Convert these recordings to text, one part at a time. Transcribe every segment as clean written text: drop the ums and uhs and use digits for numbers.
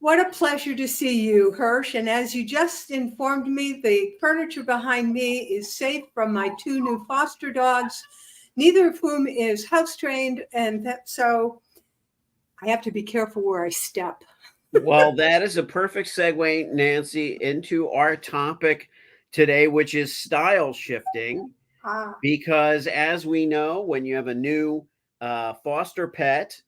What a pleasure to see you, Hirsch. And as you just informed me, the furniture behind me is safe from my two new foster dogs, neither of whom is house trained. And so I have to be careful where I step. Well, that is a perfect segue, Nancy, into our topic today, which is style shifting. Ah, Because as we know, when you have a new foster pet,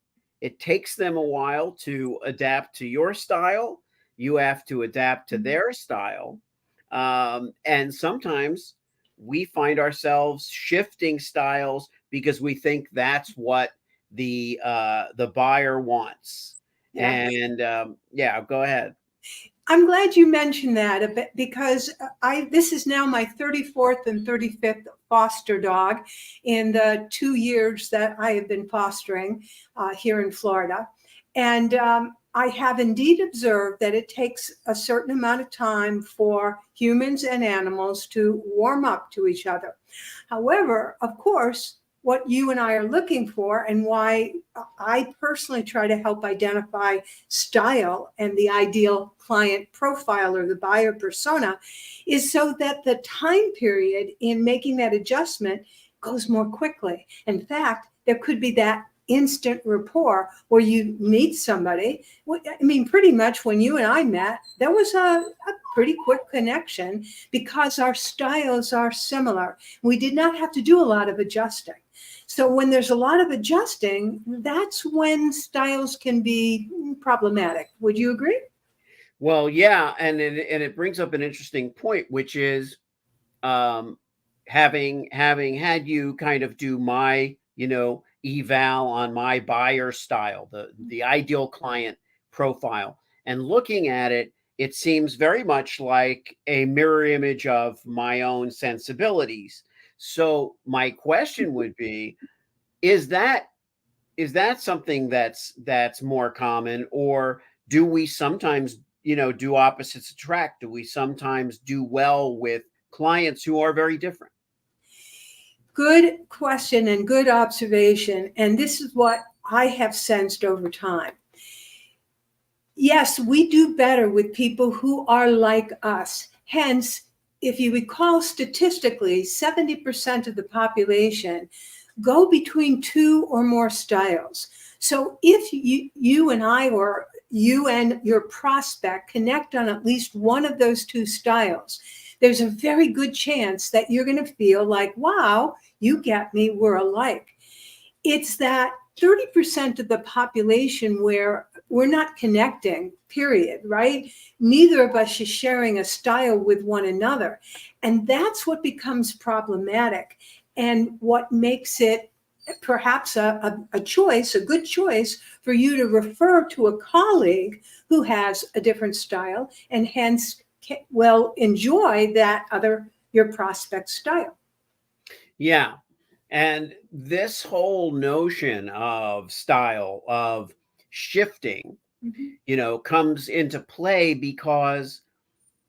it takes them a while to adapt to your style. You have to adapt to their style. And sometimes we find ourselves shifting styles because we think that's what the buyer wants. yes. And yeah, go ahead. I'm glad you mentioned that a bit because this is now my 34th and 35th foster dog in the 2 years that I have been fostering here in Florida. And I have indeed observed that it takes a certain amount of time for humans and animals to warm up to each other. However, of course, what you and I are looking for, and why I personally try to help identify style and the ideal client profile or the buyer persona, is so that the time period in making that adjustment goes more quickly. In fact, there could be that instant rapport where you meet somebody. I mean, pretty much when you and I met, there was a pretty quick connection because our styles are similar. We did not have to do a lot of adjusting. So when there's a lot of adjusting, that's when styles can be problematic. Would you agree? Well, yeah, and it brings up an interesting point, which is um, having had you kind of do my eval on my buyer style, the ideal client profile, and looking at it, it seems very much like a mirror image of my own sensibilities. So my question would be, is that something that's more common, or do we sometimes do opposites attract? Do we sometimes do well with clients who are very different? Good question and good observation. And this is what I have sensed over time. Yes, we do better with people who are like us. Hence, if you recall statistically, 70% of the population go between two or more styles. So if you and I, or you and your prospect, connect on at least one of those two styles, there's a very good chance that you're going to feel like, wow, you get me, we're alike. It's that 30% of the population where we're not connecting, period, right? Neither of us is sharing a style with one another. And that's what becomes problematic and what makes it perhaps a choice, a good choice for you to refer to a colleague who has a different style and hence will enjoy that other, your prospect style. Yeah. And this whole notion of style, of shifting, Mhm. comes into play because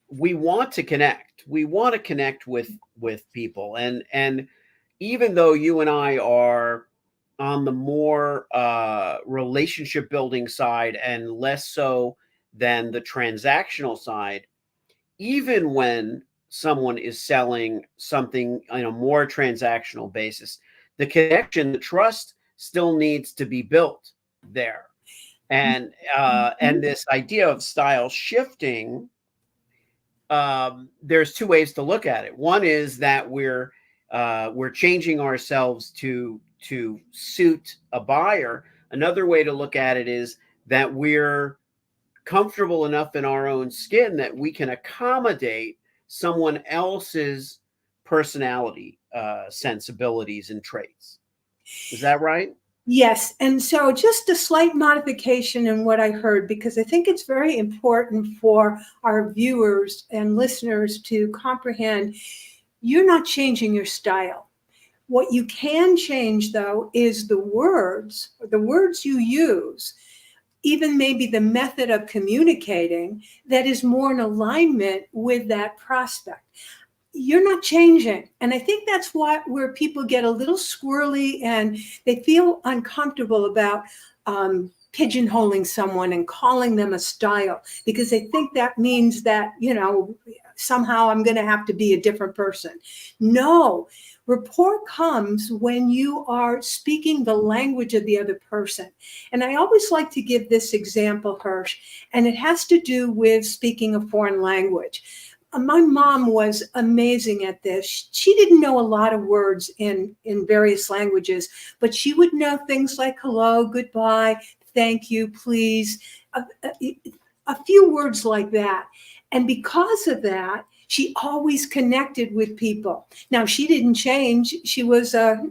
we want to connect. We want to connect with people, and even though you and I are on the more relationship building side and less so than the transactional side, even when someone is selling something on a more transactional basis, the connection, the trust still needs to be built there. And Mhm. this idea of style shifting, there's two ways to look at it. One is that we're changing ourselves to suit a buyer. Another way to look at it is that we're comfortable enough in our own skin that we can accommodate someone else's personality, sensibilities, and traits. Is that right? Yes. And so just a slight modification in what I heard, because I think it's very important for our viewers and listeners to comprehend you're not changing your style. What you can change, though, is the words you use, even maybe the method of communicating that is more in alignment with that prospect. You're not changing. And I think that's where people get a little squirrely and they feel uncomfortable about pigeonholing someone and calling them a style because they think that means that, somehow I'm going to have to be a different person. No, rapport comes when you are speaking the language of the other person. And I always like to give this example, Hirsch, and it has to do with speaking a foreign language. My mom was amazing at this. She didn't know a lot of words in various languages, but she would know things like hello, goodbye, thank you, please, a few words like that. And because of that, she always connected with people. Now, she didn't change. She was a,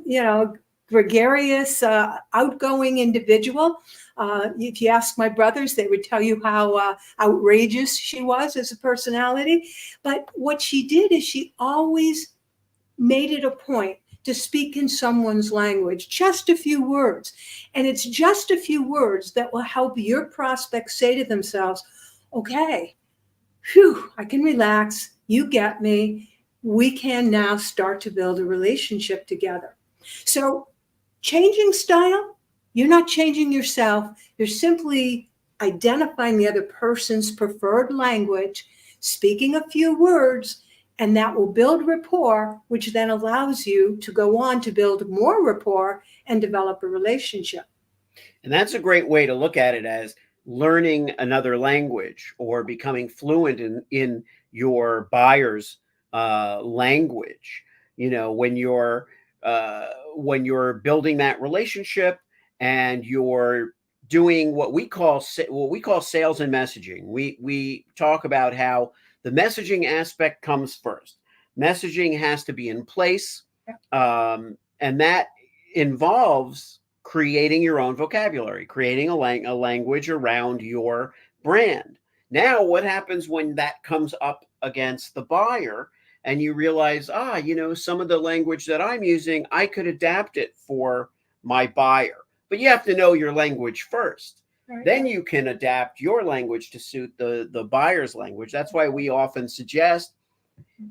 gregarious, outgoing individual. If you ask my brothers, they would tell you how outrageous she was as a personality. But what she did is she always made it a point to speak in someone's language, just a few words. And it's just a few words that will help your prospects say to themselves, okay, phew, I can relax. You get me. We can now start to build a relationship together. So changing style, you're not changing yourself. You're simply identifying the other person's preferred language, speaking a few words, and that will build rapport, which then allows you to go on to build more rapport and develop a relationship. And that's a great way to look at it, as learning another language or becoming fluent in your buyer's language. When you're building that relationship and you're doing what we call sales and messaging. We talk about how the messaging aspect comes first. Messaging has to be in place, and that involves creating your own vocabulary, creating a language around your brand. Now, what happens when that comes up against the buyer and you realize, some of the language that I'm using, I could adapt it for my buyer. But you have to know your language first. Right. Then you can adapt your language to suit the buyer's language. That's why we often suggest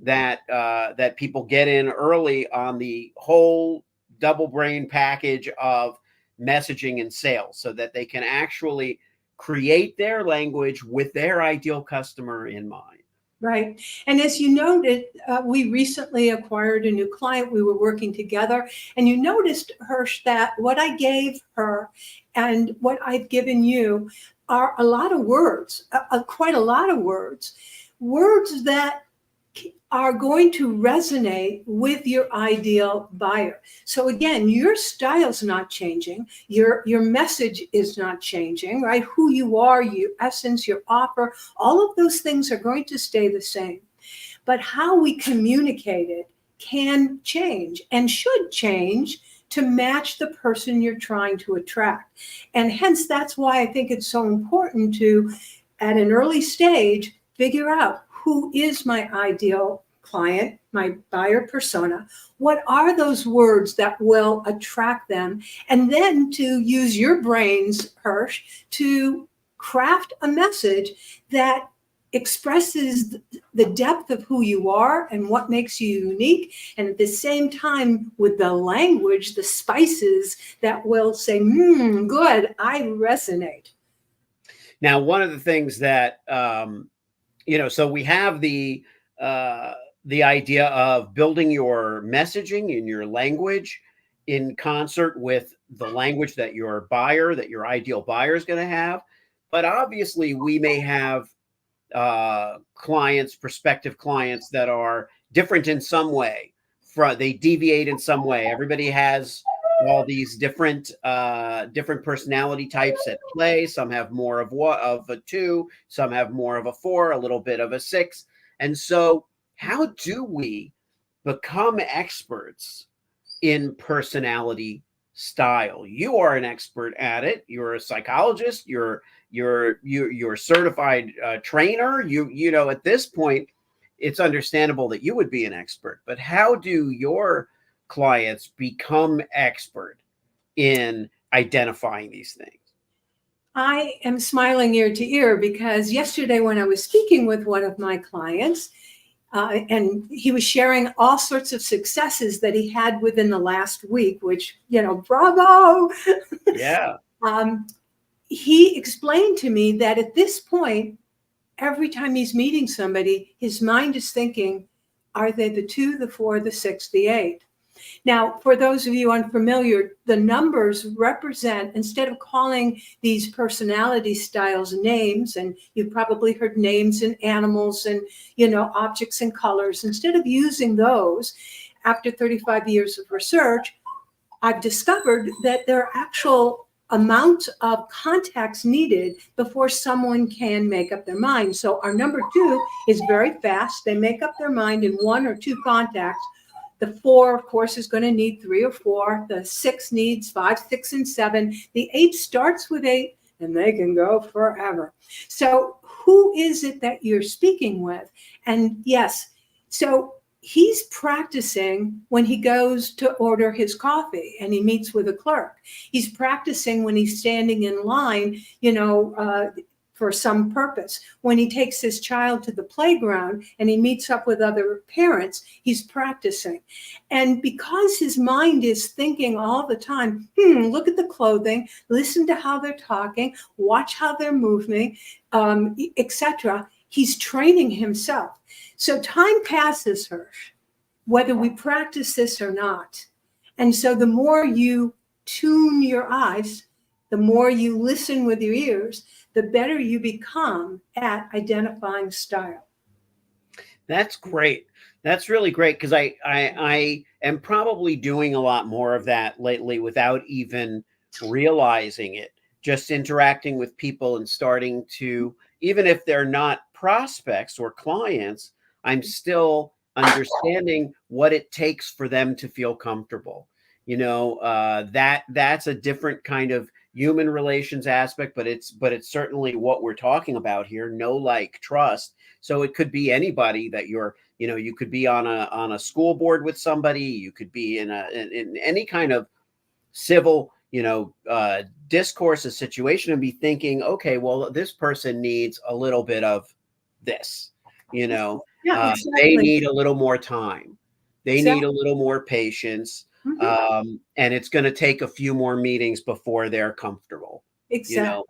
that that people get in early on the whole double brain package of messaging and sales, so that they can actually create their language with their ideal customer in mind. Right. And as you noted, we recently acquired a new client. We were working together, and you noticed, Hirsch, that what I gave her and what I've given you are a lot of words, quite a lot of words that are going to resonate with your ideal buyer. So again, your style's not changing. Your message is not changing, right? Who you are, your essence, your offer, all of those things are going to stay the same. But how we communicate it can change and should change to match the person you're trying to attract. And hence, that's why I think it's so important to, at an early stage, figure out who is my ideal client, my buyer persona. What are those words that will attract them? And then to use your brains, Hirsch, to craft a message that expresses the depth of who you are and what makes you unique. And at the same time, with the language, the spices that will say, good, I resonate. Now, one of the things that, so we have the idea of building your messaging in your language in concert with the language that your ideal buyer is going to have. But obviously, we may have prospective clients that are different in some way. They deviate in some way. Everybody has all these different personality types at play. Some have more of a 2, some have more of a 4, a little bit of a 6. And so how do we become experts in personality style? You are an expert at it. You're a psychologist. You're a certified trainer. At this point, it's understandable that you would be an expert. But how do your clients become expert in identifying these things? I am smiling ear to ear because yesterday when I was speaking with one of my clients, and he was sharing all sorts of successes that he had within the last week, which, bravo. Yeah. he explained to me that at this point, every time he's meeting somebody, his mind is thinking, are they the 2, the 4, the 6, the 8? Now, for those of you unfamiliar, the numbers represent, instead of calling these personality styles names, and you've probably heard names and animals and, objects and colors, instead of using those, after 35 years of research, I've discovered that there are actual amounts of contacts needed before someone can make up their mind. So our number 2 is very fast. They make up their mind in 1 or 2 contacts. The 4, of course, is going to need 3 or 4. The 6 needs 5, 6, and 7. The 8 starts with 8, and they can go forever. So who is it that you're speaking with? And yes, so he's practicing when he goes to order his coffee and he meets with a clerk. He's practicing when he's standing in line, for some purpose. When he takes his child to the playground and he meets up with other parents, he's practicing. And because his mind is thinking all the time, look at the clothing, listen to how they're talking, watch how they're moving, etc., he's training himself. So time passes, Hirsch, whether we practice this or not. And so the more you tune your eyes, the more you listen with your ears, the better you become at identifying style. That's great. That's really great, because I am probably doing a lot more of that lately without even realizing it. Just interacting with people and starting to, even if they're not prospects or clients, I'm still understanding what it takes for them to feel comfortable. That's a different kind of human relations aspect, but it's certainly what we're talking about here. Know, like, trust. So it could be anybody that you could be on a school board with somebody. You could be in any kind of civil, discourse, a situation, and be thinking, okay, well, this person needs a little bit of this, Yeah, they exactly. need a little more time. They need Exactly. a little more patience. And it's going to take a few more meetings before they're comfortable, Exactly.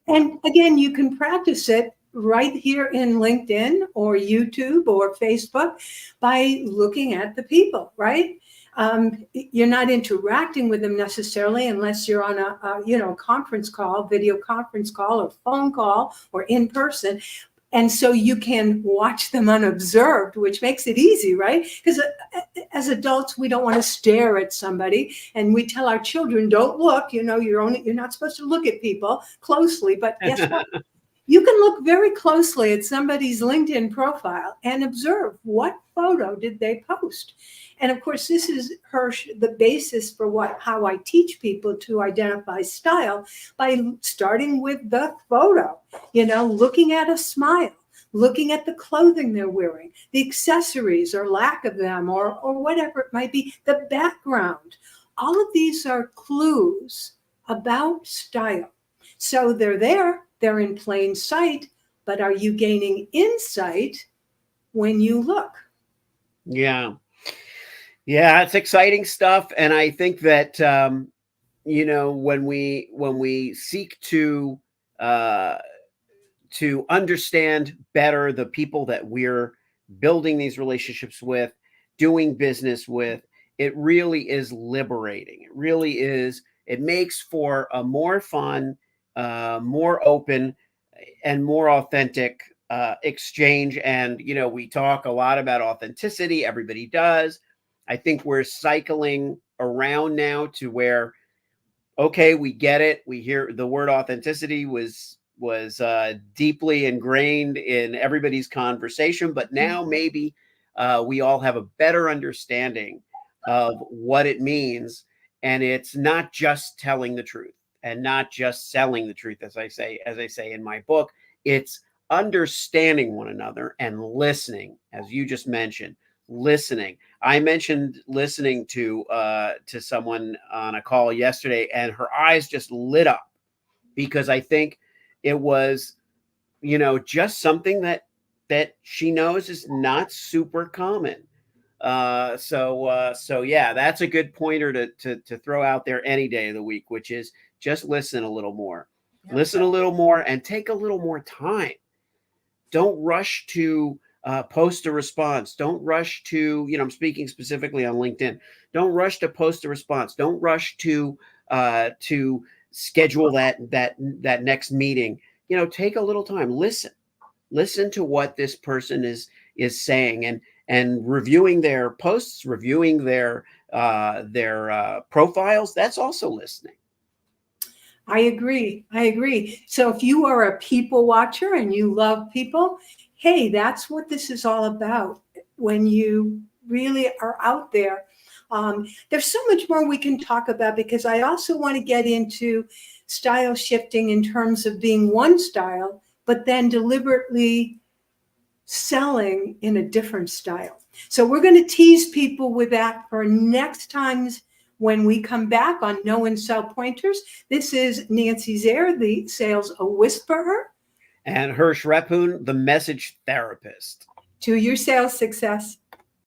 Yeah. And again, you can practice it right here in LinkedIn or YouTube or Facebook by looking at the people, right? You're not interacting with them necessarily unless you're on a conference call, video conference call, or phone call, or in person. And so you can watch them unobserved, which makes it easy, right? Because as adults, we don't want to stare at somebody, and we tell our children, "Don't look." You're not supposed to look at people closely. But guess what? You can look very closely at somebody's LinkedIn profile and observe what photo did they post. And of course, this is, Hirsch, the basis for how I teach people to identify style, by starting with the photo, looking at a smile, looking at the clothing they're wearing, the accessories or lack of them, or whatever it might be, the background. All of these are clues about style. So they're there, they're in plain sight, but are you gaining insight when you look? Yeah. Yeah, it's exciting stuff. And I think that, when we seek to understand better the people that we're building these relationships with, doing business with, it really is liberating. It really is. It makes for a more fun, more open, and more authentic exchange. And, we talk a lot about authenticity. Everybody does. I think we're cycling around now to where, okay, we get it. We hear the word authenticity was deeply ingrained in everybody's conversation, but now maybe we all have a better understanding of what it means, and it's not just telling the truth and not just selling the truth, as I say in my book. It's understanding one another and listening, as you just mentioned. Listening. I mentioned listening to someone on a call yesterday, and her eyes just lit up, because I think it was, just something that she knows is not super common. So yeah, that's a good pointer to throw out there any day of the week, which is just listen a little more. Yeah. Listen a little more and take a little more time. Don't rush to post a response. Don't rush to, I'm speaking specifically on LinkedIn. Don't rush to post a response. Don't rush to schedule that next meeting. Take a little time. Listen to what this person is saying, and reviewing their posts, reviewing their profiles. That's also listening. I agree. So if you are a people watcher and you love people, hey, that's what this is all about. When you really are out there, there's so much more we can talk about, because I also want to get into style shifting in terms of being one style, but then deliberately selling in a different style. So we're going to tease people with that for next time's when we come back on Know and Sell Pointers. This is Nancy Zaire, the sales whisperer. And Hirsch Rephun, the message therapist. To your sales success.